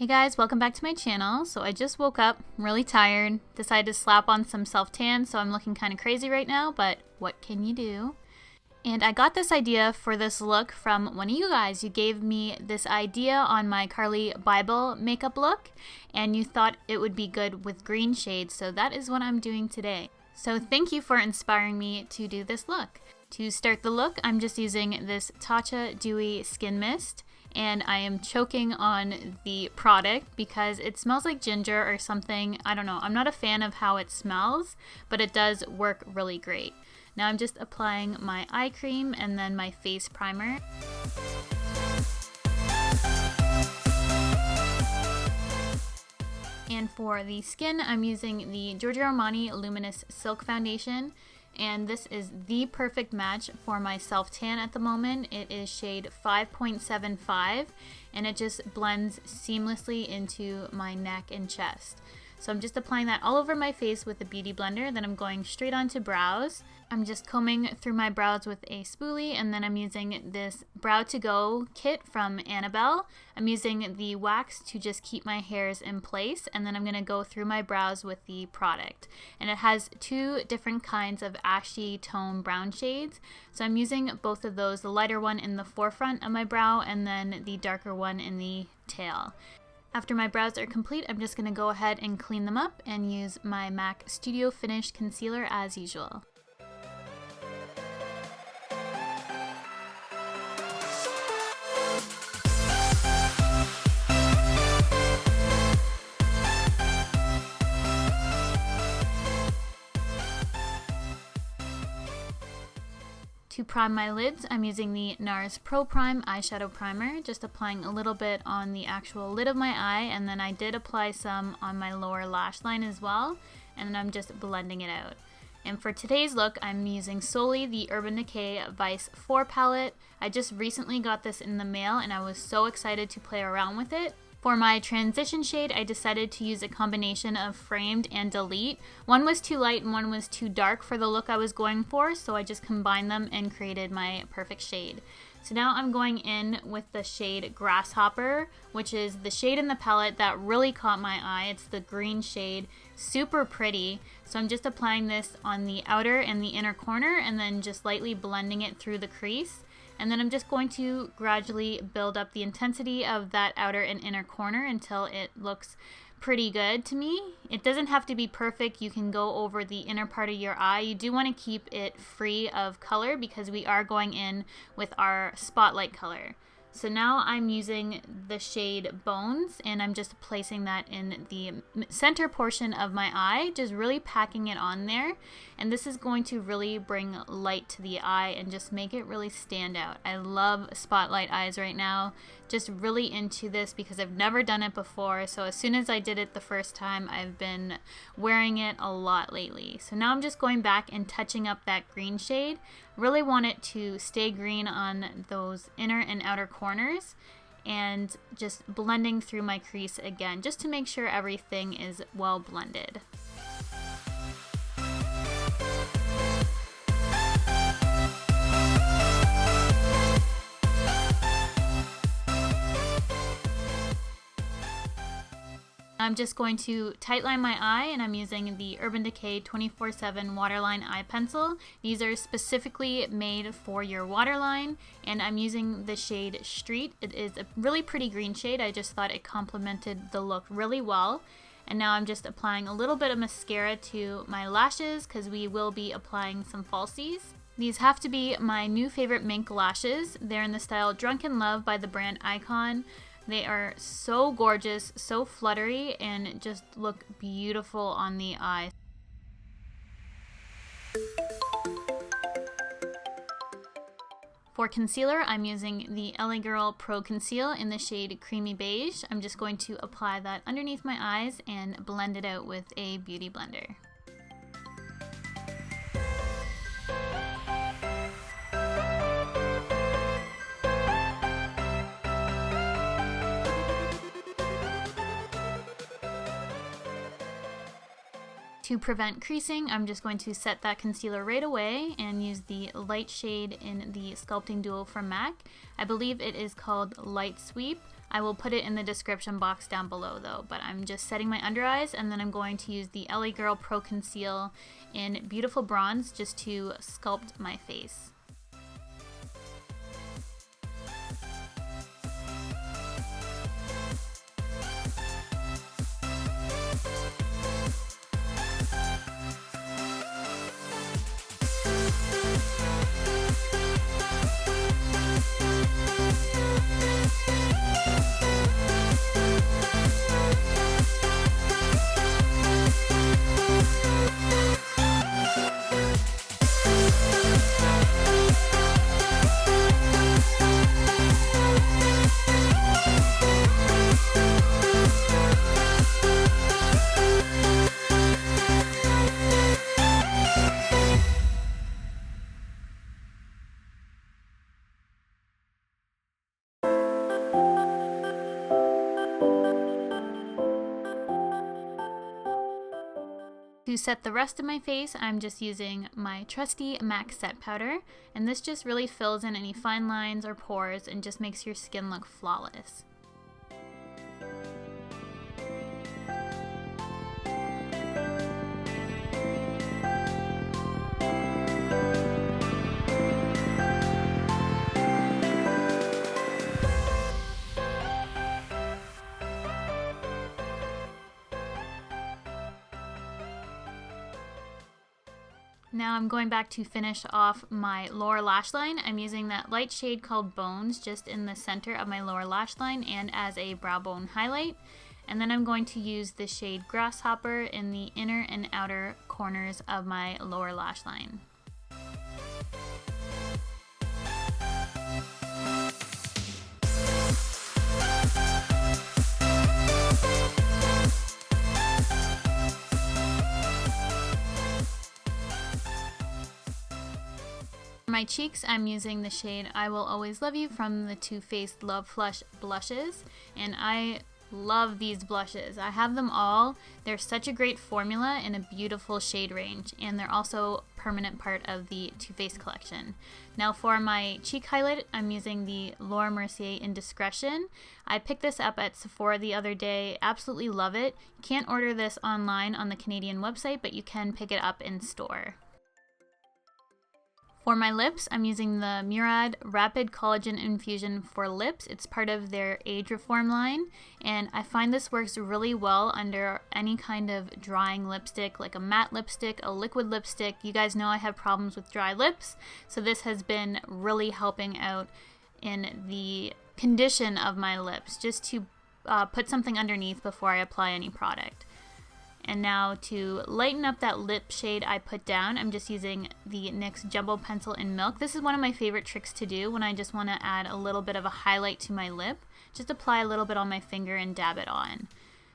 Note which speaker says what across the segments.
Speaker 1: Hey guys, welcome back to my channel. So I just woke up, I'm really tired, decided to slap on some self-tan, so I'm looking kind of crazy right now, but what can you do? And I got this idea for this look from one of you guys. You gave me this idea on my Carly Bible makeup look, and you thought it would be good with green shades, so that is what I'm doing today. So thank you for inspiring me to do this look. To start the look, I'm just using this Tatcha Dewy Skin Mist. And I am choking on the product because it smells like ginger or something. I don't know. I'm not a fan of how it smells, but it does work really great. Now I'm just applying my eye cream and then my face primer. And for the skin, I'm using the Giorgio Armani Luminous Silk Foundation. And this is the perfect match for my self-tan at the moment. It is shade 5.75 and it just blends seamlessly into my neck and chest. So I'm just applying that all over my face with a beauty blender, then I'm going straight onto brows. I'm just combing through my brows with a spoolie, and then I'm using this Brow to Go kit from Annabelle. I'm using the wax to just keep my hairs in place, and then I'm going to go through my brows with the product. And it has two different kinds of ashy tone brown shades. So I'm using both of those, the lighter one in the forefront of my brow and then the darker one in the tail. After my brows are complete, I'm just going to go ahead and clean them up and use my MAC Studio Finish Concealer as usual. To prime my lids, I'm using the NARS Pro Prime Eyeshadow Primer, just applying a little bit on the actual lid of my eye, and then I did apply some on my lower lash line as well, and then I'm just blending it out. And for today's look, I'm using solely the Urban Decay Vice 4 palette. I just recently got this in the mail and I was so excited to play around with it. For my transition shade, I decided to use a combination of Framed and Delete. One was too light and one was too dark for the look I was going for, so I just combined them and created my perfect shade. So now I'm going in with the shade Grasshopper, which is the shade in the palette that really caught my eye. It's the green shade, super pretty. So I'm just applying this on the outer and the inner corner and then just lightly blending it through the crease. And then I'm just going to gradually build up the intensity of that outer and inner corner until it looks pretty good to me. It doesn't have to be perfect. You can go over the inner part of your eye. You do want to keep it free of color because we are going in with our spotlight color. So now I'm using the shade Bones and I'm just placing that in the center portion of my eye, just really packing it on there. And this is going to really bring light to the eye and just make it really stand out. I love spotlight eyes right now, just really into this because I've never done it before. So as soon as I did it the first time, I've been wearing it a lot lately. So now I'm just going back and touching up that green shade. Really want it to stay green on those inner and outer corners and just blending through my crease again just to make sure everything is well blended. I'm just going to tightline my eye and I'm using the Urban Decay 24/7 Waterline Eye Pencil. These are specifically made for your waterline and I'm using the shade Street. It is a really pretty green shade. I just thought it complemented the look really well. And now I'm just applying a little bit of mascara to my lashes because we will be applying some falsies. These have to be my new favorite mink lashes. They're in the style Drunken Love by the brand Icon. They are so gorgeous, so fluttery, and just look beautiful on the eye. For concealer, I'm using the LA Girl Pro Conceal in the shade Creamy Beige. I'm just going to apply that underneath my eyes and blend it out with a beauty blender. To prevent creasing, I'm just going to set that concealer right away and use the light shade in the Sculpting Duo from MAC. I believe it is called Light Sweep. I will put it in the description box down below though, but I'm just setting my under eyes, and then I'm going to use the LA Girl Pro Conceal in Beautiful Bronze just to sculpt my face. To set the rest of my face, I'm just using my trusty MAC set powder, and this just really fills in any fine lines or pores and just makes your skin look flawless. Now I'm going back to finish off my lower lash line. I'm using that light shade called Bones just in the center of my lower lash line and as a brow bone highlight. And then I'm going to use the shade Grasshopper in the inner and outer corners of my lower lash line. For my cheeks, I'm using the shade I Will Always Love You from the Too Faced Love Flush blushes, and I love these blushes. I have them all. They're such a great formula in a beautiful shade range, and they're also a permanent part of the Too Faced collection. Now for my cheek highlight, I'm using the Mercier Indiscretion. I picked this up at Sephora the other day. Absolutely love it. You can't order this online on the Canadian website, but you can pick it up in store. For my lips, I'm using the Murad Rapid Collagen Infusion for Lips. It's part of their Age Reform line, and I find this works really well under any kind of drying lipstick, like a matte lipstick, a liquid lipstick. You guys know I have problems with dry lips, so this has been really helping out in the condition of my lips, just to put something underneath before I apply any product. And now to lighten up that lip shade I put down, I'm just using the NYX Jumbo Pencil in Milk. This is one of my favorite tricks to do when I just want to add a little bit of a highlight to my lip. Just apply a little bit on my finger and dab it on.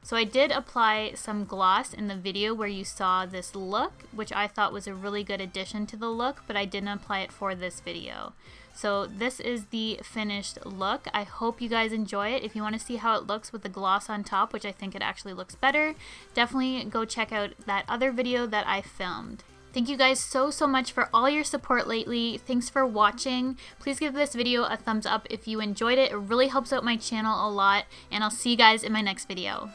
Speaker 1: So I did apply some gloss in the video where you saw this look, which I thought was a really good addition to the look, but I didn't apply it for this video. So this is the finished look. I hope you guys enjoy it. If you want to see how it looks with the gloss on top, which I think it actually looks better, definitely go check out that other video that I filmed. Thank you guys so much for all your support lately. Thanks for watching. Please give this video a thumbs up if you enjoyed it. It really helps out my channel a lot, and I'll see you guys in my next video.